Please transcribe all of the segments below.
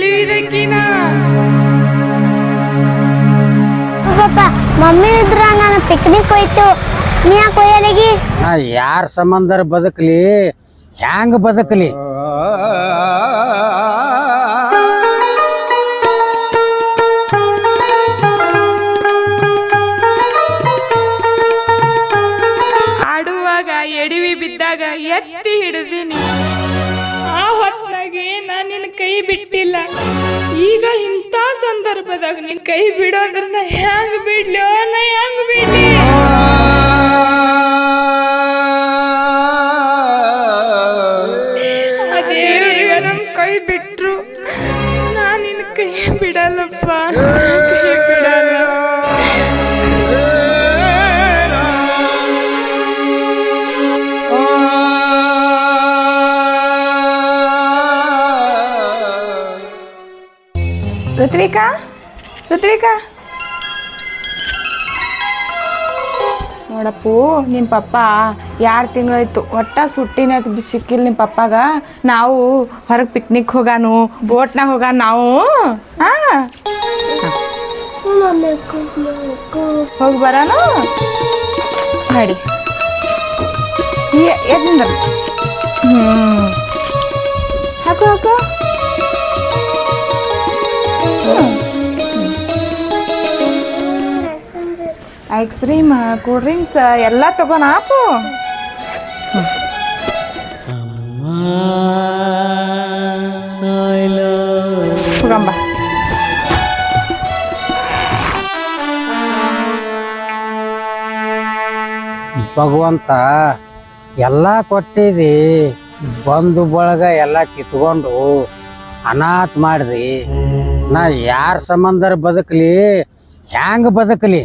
ತಿಳಿವಿದಕ್ಕಿನ ಪಾಪ ಮಮ್ಮಿ ಇದ್ರ ನಾನು ಪಿಕ್ನಿಕ್ ಹೋಯ್ತು ನೀ ಯಾಕೆ ಹೋಯಲಿಗಿ ನಾ ಯಾರ ಸಂಬಂಧರ ಬದುಕಲಿ ಹ್ಯಾಂಗ ಬದುಕಲಿ ಆಡುವಾಗ ಎಡವಿ ಬಿದ್ದಾಗ ಎತ್ತಿ ಹಿಡಿದೀನಿ ಆ ಹೊತ್ತಾಗೆ ನಾನು ನಿನ್ನ ಕೈ ಬಿಟ್ಟಿಲ್ಲ ಈಗ ಇಂಥ ಸಂದರ್ಭದಾಗ ನಿನ್ ಕೈ ಬಿಡೋದ್ರ ನಾ ಹೆಂಗ್ ಬಿಡ್ಲೋ ನಾ ಹೆಂಗ್ ಬಿಡ್ಲಿ ಆ ದೇವರಿಗೆ ನಮ್ ಕೈ ಬಿಟ್ರು ನಾ ನಿನ್ನ ಕೈ ಬಿಡಲ್ಲಪ್ಪ ಕೈ ಬಿಡಲ್ಲ ಋತ್ವಿಕಾ ಋತ್ವಿಕಾ ನೋಡಪ್ಪು ನಿನ್ನ ಪಪ್ಪ 2 ತಿಂಗಳಾಯ್ತು ಒಟ್ಟ ಸುಟ್ಟಿನ ಸಿಕ್ಕಿಲ್ಲ ನಿಮ್ಮ ಪಪ್ಪಾಗ ನಾವು ಹೊರಗೆ ಪಿಕ್ನಿಕ್ ಹೋಗಾನು ಬೋಟ್ನಾಗ ಹೋಗಾನ ನಾವು ಹೋಗಿ ಬರಾನು ನಡಿ ಎದ್ನಿಂದ ಹಾಕು ಹಾಕು ಐಸ್ ಕ್ರೀಮ್ ಕೂಲ್ ಡ್ರಿಂಕ್ಸ್ ಎಲ್ಲ ತಗೋಣ ಆಪು ಹೋಗಂಬ ಭಗವಂತ ಎಲ್ಲ ಕೊಟ್ಟಿದಿ ಬಂಧು ಬಳಗ ಎಲ್ಲ ಕಿತ್ಕೊಂಡು ಅನಾಥ ಮಾಡಿದಿ ನಾ ಯಾರ ಸಂಬಂಧರ ಬದುಕಲಿ ಹ್ಯಾಂಗ ಬದುಕಲಿ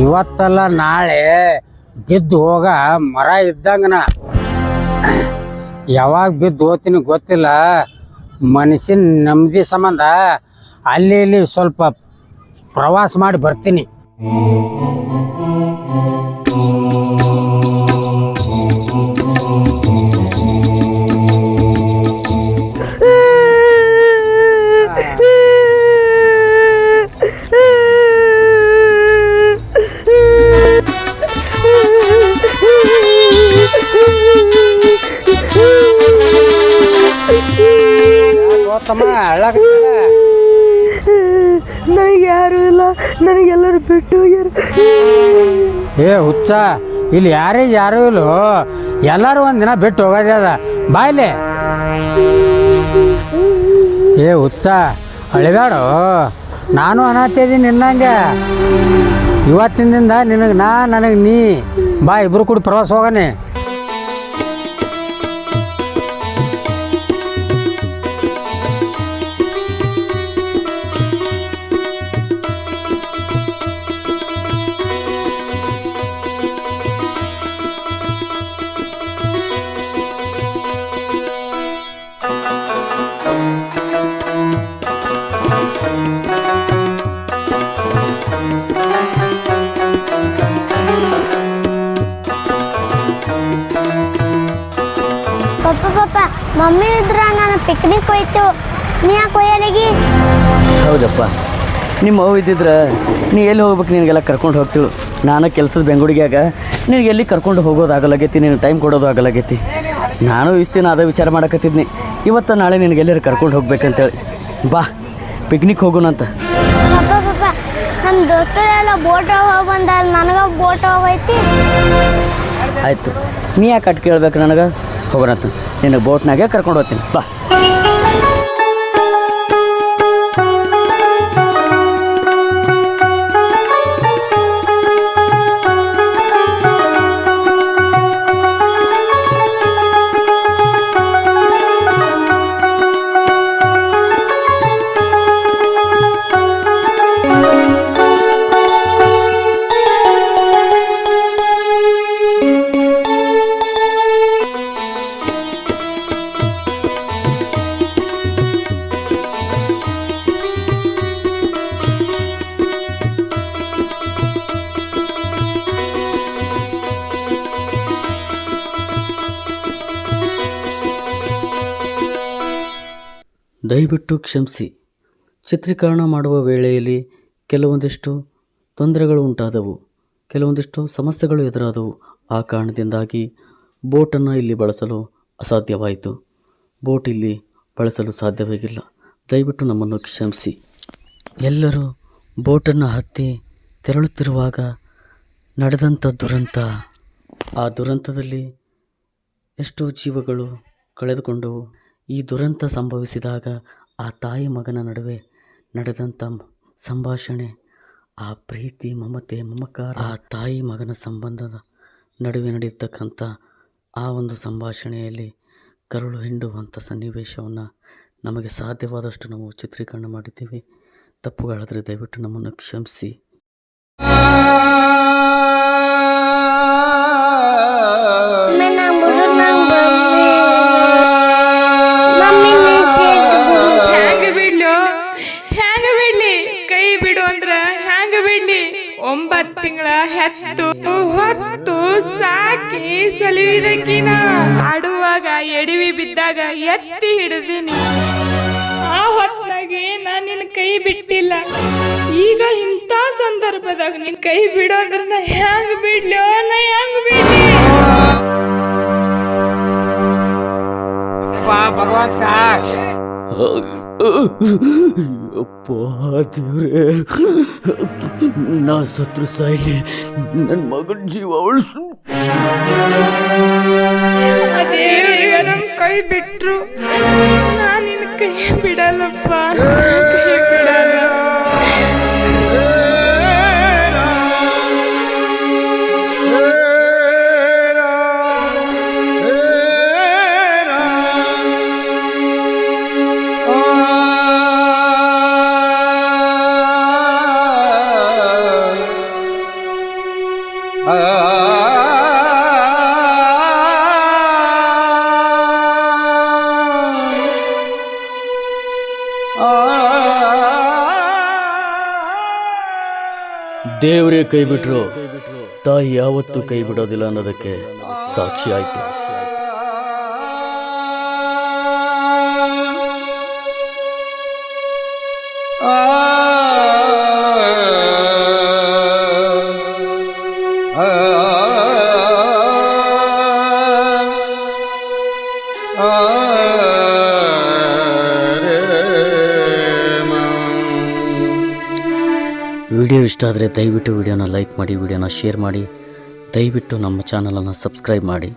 ಇವತ್ತಲ್ಲ ನಾಳೆ ಬಿದ್ದು ಹೋಗ ಮರ ಇದ್ದಂಗನ ಯಾವಾಗ ಬಿದ್ದು ಹೋಗ್ತೀನಿ ಗೊತ್ತಿಲ್ಲ ಮನಸ್ಸಿನ ನೆಮ್ಮದಿ ಸಂಬಂಧ ಅಲ್ಲಿ ಇಲ್ಲಿ ಸ್ವಲ್ಪ ಪ್ರವಾಸ ಮಾಡಿ ಬರ್ತೀನಿ ನನಗೆ ಯಾರು ಇಲ್ಲ ನನಗೆಲ್ಲರೂ ಬಿಟ್ಟು ಹೋಗ್ಯಾರ ಏ ಹುಚ್ಚ ಇಲ್ಲಿ ಯಾರೂ ಇಲ್ಲ ಎಲ್ಲರೂ ಒಂದಿನ ಬಿಟ್ಟು ಹೋಗೋದೇ ಅದ ಬಾಯ್ಲೆ ಏ ಹುಚ್ಚ ಅಳಿಬೇಡು ನಾನು ಅನಾಥ ಇದೀನಿ ನಿನ್ನಂಗೆ ಇವತ್ತಿನಿಂದ ನಿನಗೆ ನನಗೆ ನೀ ಬಾ ಇಬ್ರು ಕೂಡ ಪ್ರವಾಸ ಹೋಗನೆ ಮಮ್ಮಿ ಇದ್ರ ನಾನು ಪಿಕ್ನಿಕ್ ಹೋಯ್ತು ನೀ ಯಾಕೆ ಹೋಯಲಿಗಿ ಹೌದಪ್ಪ ನಿಮ್ಮ ಅವ್ವ ಇದ್ದಿದ್ರೆ ನೀ ಎಲ್ಲಿ ಹೋಗ್ಬೇಕು ನಿನಗೆಲ್ಲ ಕರ್ಕೊಂಡು ಹೋಗ್ತಿಳು ನಾನು ಕೆಲಸದ ಬೆಂಗಳೂರಿಗ್ಯಾಗ ನಿನಗೆ ಎಲ್ಲಿ ಕರ್ಕೊಂಡು ಹೋಗೋದಾಗಲಾಗೈತಿ ನೀನು ಟೈಮ್ ಕೊಡೋದು ಆಗಲಾಗೈತಿ ನಾನು ಇಷ್ಟು ದಿನ ಅದೇ ವಿಚಾರ ಮಾಡಕತ್ತಿದ್ನಿ ಇವತ್ತು ನಾಳೆ ನಿನಗೆ ಎಲ್ಲರೂ ಕರ್ಕೊಂಡು ಹೋಗ್ಬೇಕಂತೇಳಿ ಬಾ ಪಿಕ್ನಿಕ್ ಹೋಗೋಣಂತ ಪಪ್ಪ ಪಪ್ಪ ನಮ್ಮ ದೋಸ್ತರೆಲ್ಲ ಬೋಟ್ ಹೋಗಿ ಬಂದಾರ ನನಗೆ ಬೋಟ್ ಹೋಗೈತಿ ಆಯಿತು ನೀ ಯಾಕೆ ಅಟ್ ಕೇಳ್ಬೇಕು ನನಗೆ ಹೋಗೋಣಂತ ನಿನಗೆ ಬೋಟ್ನಾಗೆ ಕರ್ಕೊಂಡು ಹೋಗ್ತೀನಿ ಬಾ ದಯವಿಟ್ಟು ಕ್ಷಮಿಸಿ. ಚಿತ್ರೀಕರಣ ಮಾಡುವ ವೇಳೆಯಲ್ಲಿ ಕೆಲವೊಂದಿಷ್ಟು ತೊಂದರೆಗಳು ಉಂಟಾದವು, ಕೆಲವೊಂದಿಷ್ಟು ಸಮಸ್ಯೆಗಳು ಎದುರಾದವು. ಆ ಕಾರಣದಿಂದಾಗಿ ಬೋಟನ್ನು ಇಲ್ಲಿ ಬಳಸಲು ಅಸಾಧ್ಯವಾಯಿತು. ಬೋಟ್ ಇಲ್ಲಿ ಬಳಸಲು ಸಾಧ್ಯವಾಗಿಲ್ಲ. ದಯವಿಟ್ಟು ನಮ್ಮನ್ನು ಕ್ಷಮಿಸಿ. ಎಲ್ಲರೂ ಬೋಟನ್ನು ಹತ್ತಿ ತೆರಳುತ್ತಿರುವಾಗ ನಡೆದಂಥ ದುರಂತ, ಆ ದುರಂತದಲ್ಲಿ ಎಷ್ಟೋ ಜೀವಗಳು ಕಳೆದುಕೊಂಡವು. ಈ ದುರಂತ ಸಂಭವಿಸಿದಾಗ ಆ ತಾಯಿ ಮಗನ ನಡುವೆ ನಡೆದಂಥ ಸಂಭಾಷಣೆ, ಆ ಪ್ರೀತಿ, ಮಮತೆ, ಮಮಕಾರ, ಆ ತಾಯಿ ಮಗನ ಸಂಬಂಧದ ನಡುವೆ ನಡೆಯತಕ್ಕಂಥ ಆ ಒಂದು ಸಂಭಾಷಣೆಯಲ್ಲಿ ಕರುಳು ಹಿಂಡುವಂಥ ಸನ್ನಿವೇಶವನ್ನು ನಮಗೆ ಸಾಧ್ಯವಾದಷ್ಟು ನಾವು ಚಿತ್ರೀಕರಣ ಮಾಡಿದ್ದೀವಿ. ತಪ್ಪುಗಳಾದರೆ ದಯವಿಟ್ಟು ನಮ್ಮನ್ನು ಕ್ಷಮಿಸಿ. ಹ್ಯಾಂಗ ಬಿಡ್ಲಿ? ಕೈ ಬಿಡು ಅಂದ್ರ ಹ್ಯಾಂಗ ಬಿಡ್ಲಿ? 9 ತಿಂಗಳ ಹೊತ್ತು ಸಾಕಿ ಸಲಿವಿದಕ್ಕಿನ ಆಡುವಾಗ ಎಡವಿ ಬಿದ್ದಾಗ ಎತ್ತಿ ಹಿಡಿದೀನಿ. ಆ ಹೊತ್ತಾಗಿ ನಾನ್ ನಿನ್ ಕೈ ಬಿಟ್ಟಿಲ್ಲ. ಈಗ ಇಂಥ ಸಂದರ್ಭದಾಗ ನಿನ್ ಕೈ ಬಿಡು ಅಂದ್ರ ನಾ ಹ್ಯಾಂಗ ಬಿಡ್ಲಿ? ಭಗವಂತ, ಅಪ್ಪ ದೇವ್ರೆ, ನಾ ಸತ್ರು ಸಾಯ್ಲಿ, ನನ್ನ ಮಗನ ಜೀವ ಉಳಿಸು. ದೇವ್ರೀಗ ನಮ್ ಕೈ ಬಿಟ್ರು, ನಾ ನಿನ್ ಕೈ ಬಿಡಲ್ಲಪ್ಪ, ಕೈ ಬಿಡಲ್ಲ. ದೇವರೇ ಕೈ ಬಿಟ್ರು, ತಾಯಿ ಯಾವತ್ತೂ ಕೈ ಬಿಡೋದಿಲ್ಲ ಅನ್ನೋದಕ್ಕೆ ಸಾಕ್ಷಿ ಆಯ್ತು. ವಿಡಿಯೋ ಇಷ್ಟ ಆದರೆ ದಯವಿಟ್ಟು ವಿಡಿಯೋನ ಲೈಕ್ ಮಾಡಿ, ವಿಡಿಯೋನ ಶೇರ್ ಮಾಡಿ, ದಯವಿಟ್ಟು ನಮ್ಮ ಚಾನಲನ್ನು ಸಬ್ಸ್ಕ್ರೈಬ್ ಮಾಡಿ.